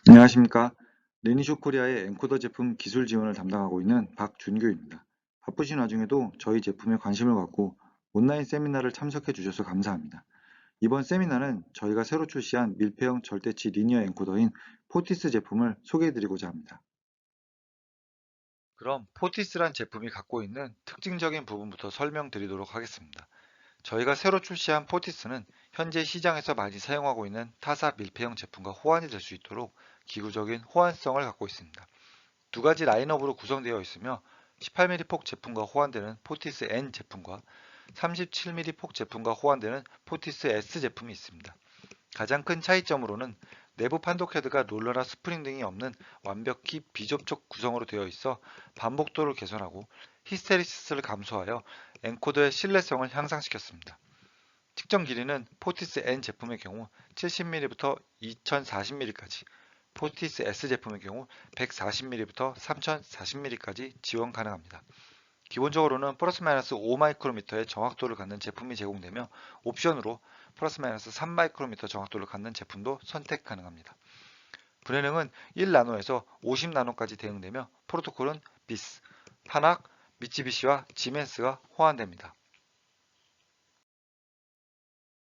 안녕하십니까. 레니쇼 코리아의 엔코더 제품 기술 지원을 담당하고 있는 박준규입니다. 바쁘신 와중에도 저희 제품에 관심을 갖고 온라인 세미나를 참석해 주셔서 감사합니다. 이번 세미나는 저희가 새로 출시한 밀폐형 절대치 리니어 엔코더인 포티스 제품을 소개해 드리고자 합니다. 그럼 포티스란 제품이 갖고 있는 특징적인 부분부터 설명드리도록 하겠습니다. 저희가 새로 출시한 포티스는 현재 시장에서 많이 사용하고 있는 타사 밀폐형 제품과 호환이 될 수 있도록 기구적인 호환성을 갖고 있습니다. 두 가지 라인업으로 구성되어 있으며 18mm 폭 제품과 호환되는 포티스 N 제품과 37mm 폭 제품과 호환되는 포티스 S 제품이 있습니다. 가장 큰 차이점으로는 내부 판독 헤드가 롤러나 스프링 등이 없는 완벽히 비접촉 구성으로 되어 있어 반복도를 개선하고 히스테리시스를 감소하여 엔코더의 신뢰성을 향상시켰습니다. 측정 길이는 포티스 N 제품의 경우 70mm부터 2040mm까지, 포티스 S 제품의 경우 140mm부터 3040mm까지 지원 가능합니다. 기본적으로는 플러스 마이너스 5마이크로미터의 정확도를 갖는 제품이 제공되며 옵션으로 플러스 마이너스 3마이크로미터 정확도를 갖는 제품도 선택 가능합니다. 분해능은 1나노에서 50나노까지 대응되며 프로토콜은 비스, 파낙, 미쓰비시와 지멘스가 호환됩니다.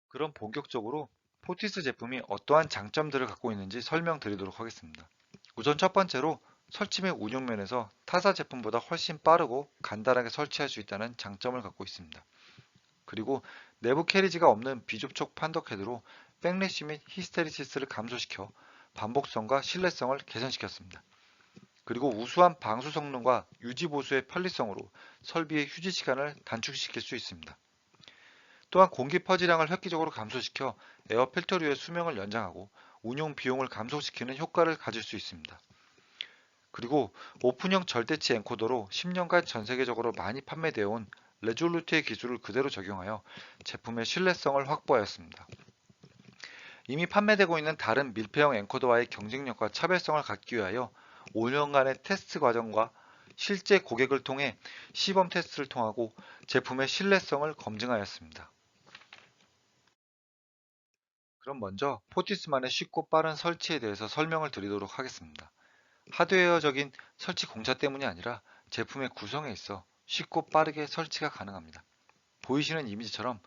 그럼 본격적으로 포티스 제품이 어떠한 장점들을 갖고 있는지 설명드리도록 하겠습니다. 우선 첫 번째로 설치 및 운용 면에서 타사 제품보다 훨씬 빠르고 간단하게 설치할 수 있다는 장점을 갖고 있습니다. 그리고 내부 캐리지가 없는 비접촉 판독 헤드로 백래시 및 히스테리시스를 감소시켜 반복성과 신뢰성을 개선시켰습니다. 그리고 우수한 방수 성능과 유지 보수의 편리성으로 설비의 휴지 시간을 단축시킬 수 있습니다. 또한 공기 퍼지량을 획기적으로 감소시켜 에어 필터류의 수명을 연장하고 운용 비용을 감소시키는 효과를 가질 수 있습니다. 그리고 오픈형 절대치 엔코더로 10년간 전 세계적으로 많이 판매되어 온 레졸루트의 기술을 그대로 적용하여 제품의 신뢰성을 확보하였습니다. 이미 판매되고 있는 다른 밀폐형 엔코더와의 경쟁력과 차별성을 갖기 위하여 5년간의 테스트 과정과 실제 고객을 통해 시범 테스트를 통하고 제품의 신뢰성을 검증하였습니다. 그럼 먼저 포티스만의 쉽고 빠른 설치에 대해서 설명을 드리도록 하겠습니다. 하드웨어적인 설치 공차 때문이 아니라 제품의 구성에 있어 쉽고 빠르게 설치가 가능합니다. 보이시는 이미지처럼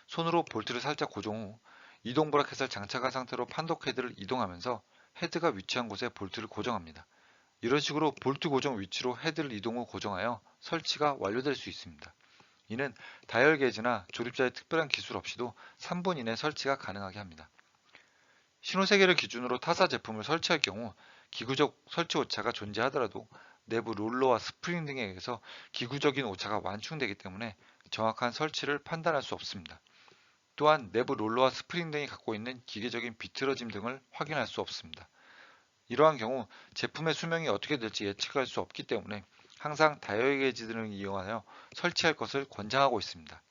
손으로 볼트를 살짝 고정 후 이동 브라켓을 장착한 상태로 판독 헤드를 이동하면서 헤드가 위치한 곳에 볼트를 고정합니다. 이런 식으로 볼트 고정 위치로 헤드를 이동 후 고정하여 설치가 완료될 수 있습니다. 이는 다이얼 게이지나 조립자의 특별한 기술 없이도 3분 이내 설치가 가능하게 합니다. 신호세계를 기준으로 타사 제품을 설치할 경우 기구적 설치 오차가 존재하더라도 내부 롤러와 스프링 등에 의해서 기구적인 오차가 완충되기 때문에 정확한 설치를 판단할 수 없습니다. 또한 내부 롤러와 스프링 등이 갖고 있는 기계적인 비틀어짐 등을 확인할 수 없습니다. 이러한 경우 제품의 수명이 어떻게 될지 예측할 수 없기 때문에 항상 다이얼 게이지 등을 이용하여 설치할 것을 권장하고 있습니다.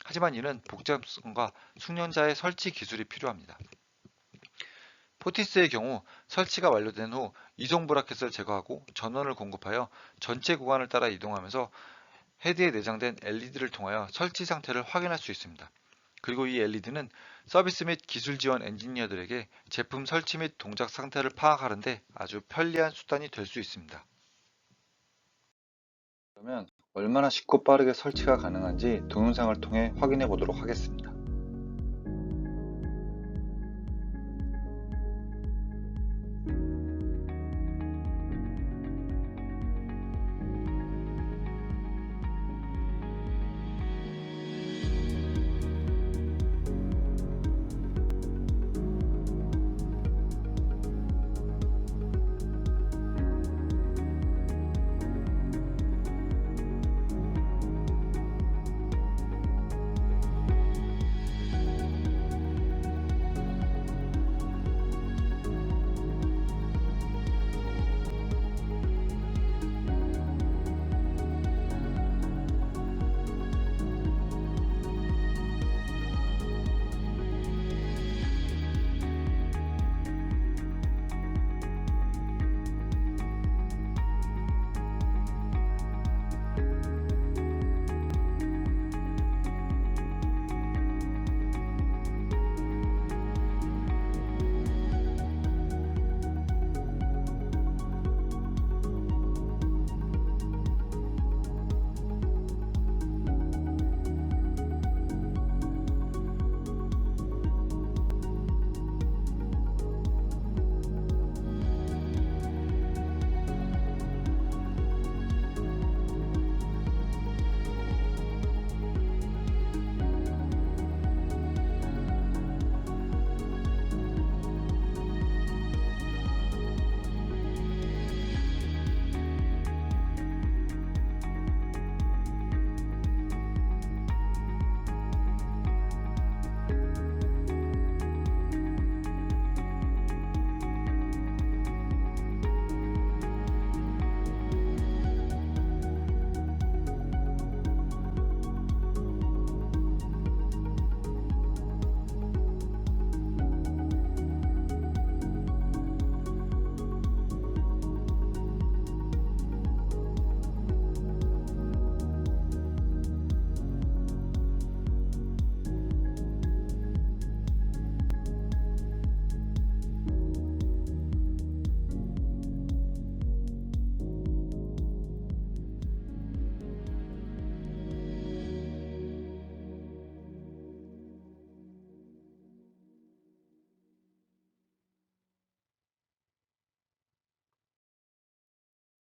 하지만 이는 복잡성과 숙련자의 설치 기술이 필요합니다. 포티스의 경우 설치가 완료된 후 이송 브라켓을 제거하고 전원을 공급하여 전체 구간을 따라 이동하면서 헤드에 내장된 LED를 통하여 설치 상태를 확인할 수 있습니다. 그리고 이 LED는 서비스 및 기술 지원 엔지니어들에게 제품 설치 및 동작 상태를 파악하는 데 아주 편리한 수단이 될 수 있습니다. 그러면 얼마나 쉽고 빠르게 설치가 가능한지 동영상을 통해 확인해 보도록 하겠습니다.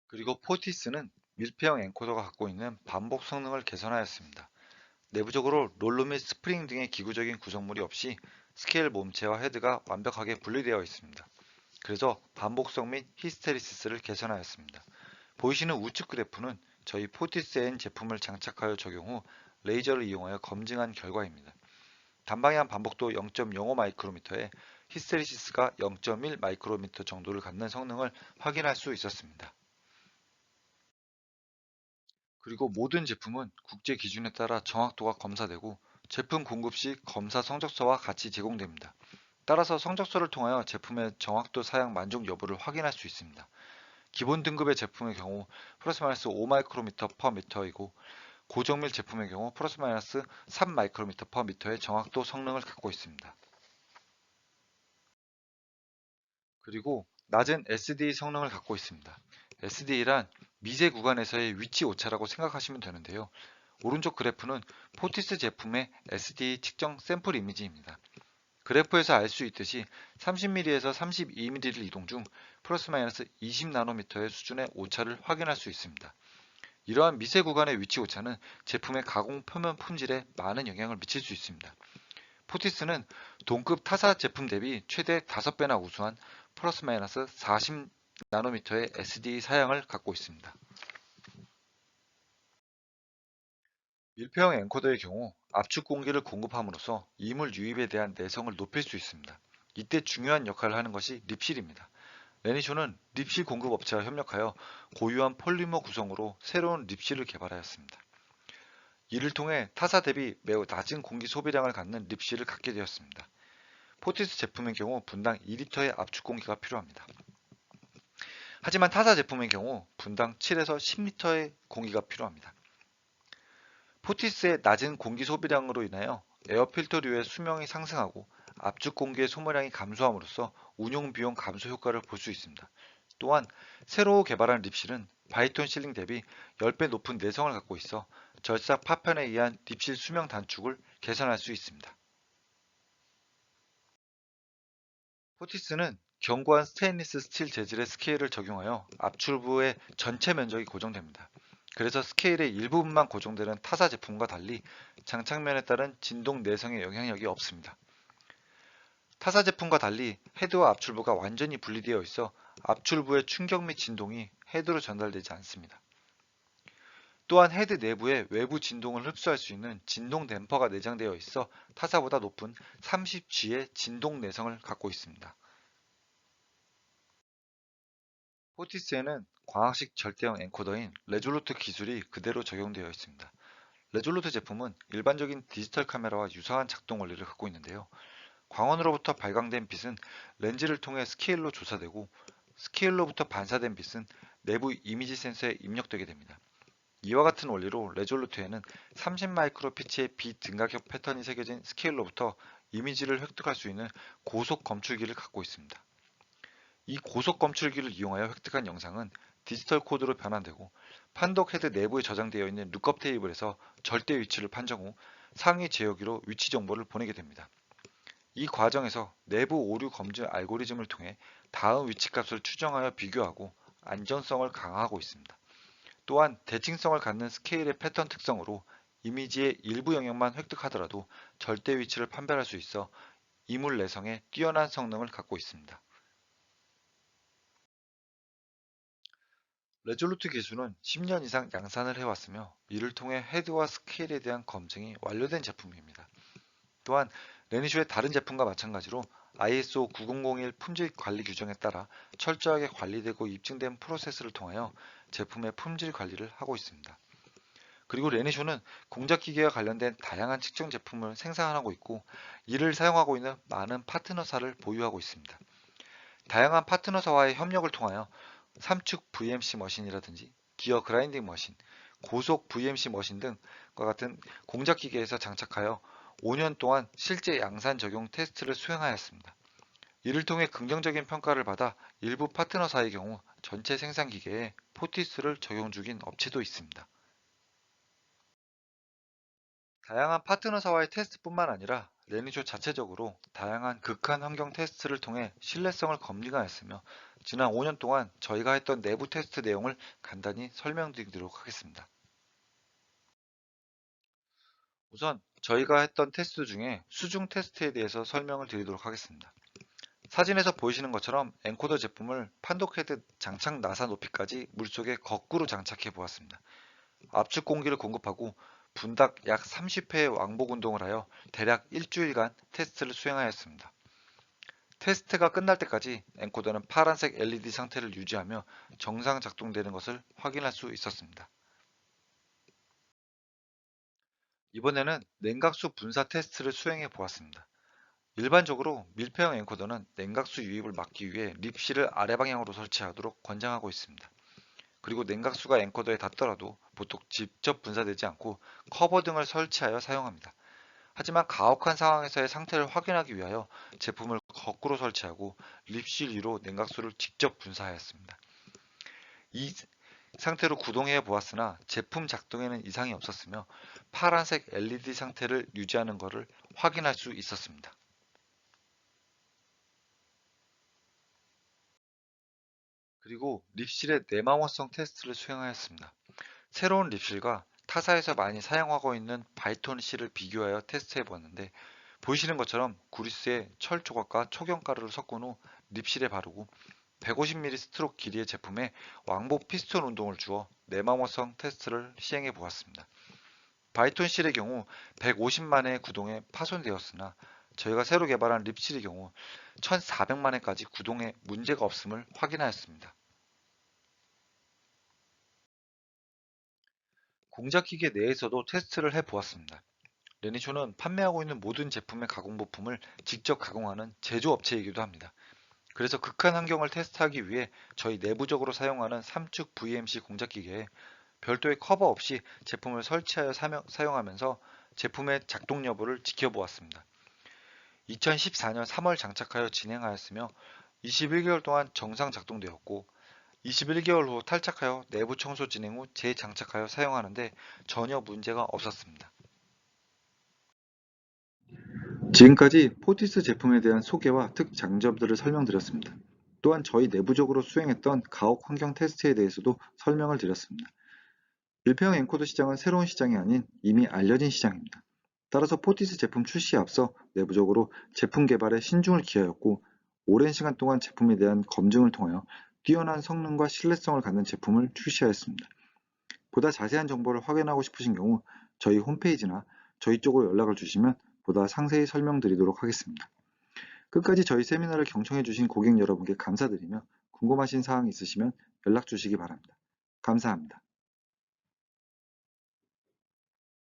그리고 포티스는 밀폐형 엔코더가 갖고 있는 반복 성능을 개선하였습니다. 내부적으로 롤러 및 스프링 등의 기구적인 구성물이 없이 스케일 몸체와 헤드가 완벽하게 분리되어 있습니다. 그래서 반복성 및 히스테리시스를 개선하였습니다. 보이시는 우측 그래프는 저희 포티스 N 제품을 장착하여 적용 후 레이저를 이용하여 검증한 결과입니다. 단방향 반복도 0.05 마이크로미터에 히스테리시스가 0.1 마이크로미터 정도를 갖는 성능을 확인할 수 있었습니다. 그리고 모든 제품은 국제 기준에 따라 정확도가 검사되고 제품 공급 시 검사 성적서와 같이 제공됩니다. 따라서 성적서를 통하여 제품의 정확도 사양 만족 여부를 확인할 수 있습니다. 기본 등급의 제품의 경우 플러스 마이너스 5 마이크로미터 퍼 미터이고 고정밀 제품의 경우 플러스 마이너스 3 마이크로미터 퍼 미터의 정확도 성능을 갖고 있습니다. 그리고 낮은 SD 성능을 갖고 있습니다. SD란 미세 구간에서의 위치 오차라고 생각하시면 되는데요. 오른쪽 그래프는 포티스 제품의 SD 측정 샘플 이미지입니다. 그래프에서 알 수 있듯이 30mm에서 32mm를 이동 중 플러스 마이너스 20나노미터의 수준의 오차를 확인할 수 있습니다. 이러한 미세 구간의 위치 오차는 제품의 가공 표면 품질에 많은 영향을 미칠 수 있습니다. 포티스는 동급 타사 제품 대비 최대 5배나 우수한 플러스 마이너스 40나노미터의 SD 사양을 갖고 있습니다. 밀폐형 엔코더의 경우 압축 공기를 공급함으로써 이물 유입에 대한 내성을 높일 수 있습니다. 이때 중요한 역할을 하는 것이 립실입니다. 레니쇼는 립실 공급 업체와 협력하여 고유한 폴리머 구성으로 새로운 립실을 개발하였습니다. 이를 통해 타사 대비 매우 낮은 공기 소비량을 갖는 립실을 갖게 되었습니다. 포티스 제품의 경우 분당 2리터의 압축 공기가 필요합니다. 하지만 타사 제품의 경우 분당 7에서 10리터의 공기가 필요합니다. 포티스의 낮은 공기 소비량으로 인하여 에어필터류의 수명이 상승하고 압축 공기의 소모량이 감소함으로써 운용 비용 감소 효과를 볼 수 있습니다. 또한 새로 개발한 립실은 바이톤 실링 대비 10배 높은 내성을 갖고 있어 절삭 파편에 의한 립실 수명 단축을 개선할 수 있습니다. 포티스는 견고한 스테인리스 스틸 재질의 스케일을 적용하여 압출부의 전체 면적이 고정됩니다. 그래서 스케일의 일부분만 고정되는 타사 제품과 달리 장착면에 따른 진동 내성의 영향력이 없습니다. 타사 제품과 달리 헤드와 압출부가 완전히 분리되어 있어 압출부의 충격 및 진동이 헤드로 전달되지 않습니다. 또한 헤드 내부에 외부 진동을 흡수할 수 있는 진동 댐퍼가 내장되어 있어 타사보다 높은 30G의 진동 내성을 갖고 있습니다. 포티스에는 광학식 절대형 엔코더인 레졸루트 기술이 그대로 적용되어 있습니다. 레졸루트 제품은 일반적인 디지털 카메라와 유사한 작동 원리를 갖고 있는데요. 광원으로부터 발광된 빛은 렌즈를 통해 스케일로 조사되고 스케일로부터 반사된 빛은 내부 이미지 센서에 입력되게 됩니다. 이와 같은 원리로 레졸루트에는 30 마이크로 피치의 빛 등가격 패턴이 새겨진 스케일로부터 이미지를 획득할 수 있는 고속 검출기를 갖고 있습니다. 이 고속 검출기를 이용하여 획득한 영상은 디지털 코드로 변환되고 판독 헤드 내부에 저장되어 있는 룩업 테이블에서 절대 위치를 판정 후 상위 제어기로 위치 정보를 보내게 됩니다. 이 과정에서 내부 오류 검증 알고리즘을 통해 다음 위치값을 추정하여 비교하고 안전성을 강화하고 있습니다. 또한 대칭성을 갖는 스케일의 패턴 특성으로 이미지의 일부 영역만 획득하더라도 절대 위치를 판별할 수 있어 이물 내성에 뛰어난 성능을 갖고 있습니다. 레졸루트 기술은 10년 이상 양산을 해왔으며 이를 통해 헤드와 스케일에 대한 검증이 완료된 제품입니다. 또한 레니쇼의 다른 제품과 마찬가지로 ISO 9001 품질 관리 규정에 따라 철저하게 관리되고 입증된 프로세스를 통하여 제품의 품질 관리를 하고 있습니다. 그리고 레니쇼는 공작 기계와 관련된 다양한 측정 제품을 생산하고 있고 이를 사용하고 있는 많은 파트너사를 보유하고 있습니다. 다양한 파트너사와의 협력을 통하여 삼축 VMC 머신이라든지 기어 그라인딩 머신, 고속 VMC 머신 등과 같은 공작 기계에서 장착하여 5년 동안 실제 양산 적용 테스트를 수행하였습니다. 이를 통해 긍정적인 평가를 받아 일부 파트너사의 경우 전체 생산 기계에 포티스를 적용 중인 업체도 있습니다. 다양한 파트너사와의 테스트뿐만 아니라 레니쇼 자체적으로 다양한 극한 환경 테스트를 통해 신뢰성을 검증하였으며 지난 5년 동안 저희가 했던 내부 테스트 내용을 간단히 설명드리도록 하겠습니다. 우선 저희가 했던 테스트 중에 수중 테스트에 대해서 설명을 드리도록 하겠습니다. 사진에서 보이시는 것처럼 엔코더 제품을 판독헤드 장착 나사 높이까지 물속에 거꾸로 장착해 보았습니다. 압축 공기를 공급하고 분당 약 30회의 왕복 운동을 하여 대략 일주일간 테스트를 수행하였습니다. 테스트가 끝날 때까지 엔코더는 파란색 LED 상태를 유지하며 정상 작동되는 것을 확인할 수 있었습니다. 이번에는 냉각수 분사 테스트를 수행해 보았습니다. 일반적으로 밀폐형 엔코더는 냉각수 유입을 막기 위해 립실을 아래 방향으로 설치하도록 권장하고 있습니다. 그리고 냉각수가 엔코더에 닿더라도 보통 직접 분사되지 않고 커버 등을 설치하여 사용합니다. 하지만 가혹한 상황에서의 상태를 확인하기 위하여 제품을 거꾸로 설치하고 립실 위로 냉각수를 직접 분사하였습니다. 이 상태로 구동해 보았으나 제품 작동에는 이상이 없었으며 파란색 LED 상태를 유지하는 것을 확인할 수 있었습니다. 그리고 립실의 내망원성 테스트를 수행하였습니다. 새로운 립실과 타사에서 많이 사용하고 있는 바이톤 실을 비교하여 테스트해 보았는데 보이시는 것처럼 구리스에 철 조각과 초경가루를 섞은 후 립실에 바르고 150mm 스트록 길이의 제품에 왕복 피스톤 운동을 주어 내마모성 테스트를 시행해 보았습니다. 바이톤 실의 경우 150만 회의 구동에 파손되었으나 저희가 새로 개발한 립실의 경우 1400만 회까지 구동에 문제가 없음을 확인하였습니다. 공작 기계 내에서도 테스트를 해 보았습니다. 레니쇼는 판매하고 있는 모든 제품의 가공 부품을 직접 가공하는 제조업체이기도 합니다. 그래서 극한 환경을 테스트하기 위해 저희 내부적으로 사용하는 3축 VMC 공작 기계에 별도의 커버 없이 제품을 설치하여 사용하면서 제품의 작동 여부를 지켜보았습니다. 2014년 3월 장착하여 진행하였으며 21개월 동안 정상 작동되었고 21개월 후 탈착하여 내부 청소 진행 후 재장착하여 사용하는데 전혀 문제가 없었습니다. 지금까지 포티스 제품에 대한 소개와 특장점들을 설명드렸습니다. 또한 저희 내부적으로 수행했던 가혹 환경 테스트에 대해서도 설명을 드렸습니다. 밀폐형 엔코더 시장은 새로운 시장이 아닌 이미 알려진 시장입니다. 따라서 포티스 제품 출시에 앞서 내부적으로 제품 개발에 신중을 기하였고 오랜 시간 동안 제품에 대한 검증을 통하여 뛰어난 성능과 신뢰성을 갖는 제품을 출시하였습니다. 보다 자세한 정보를 확인하고 싶으신 경우 저희 홈페이지나 저희 쪽으로 연락을 주시면 보다 상세히 설명드리도록 하겠습니다. 끝까지 저희 세미나를 경청해주신 고객 여러분께 감사드리며 궁금하신 사항이 있으시면 연락 주시기 바랍니다. 감사합니다.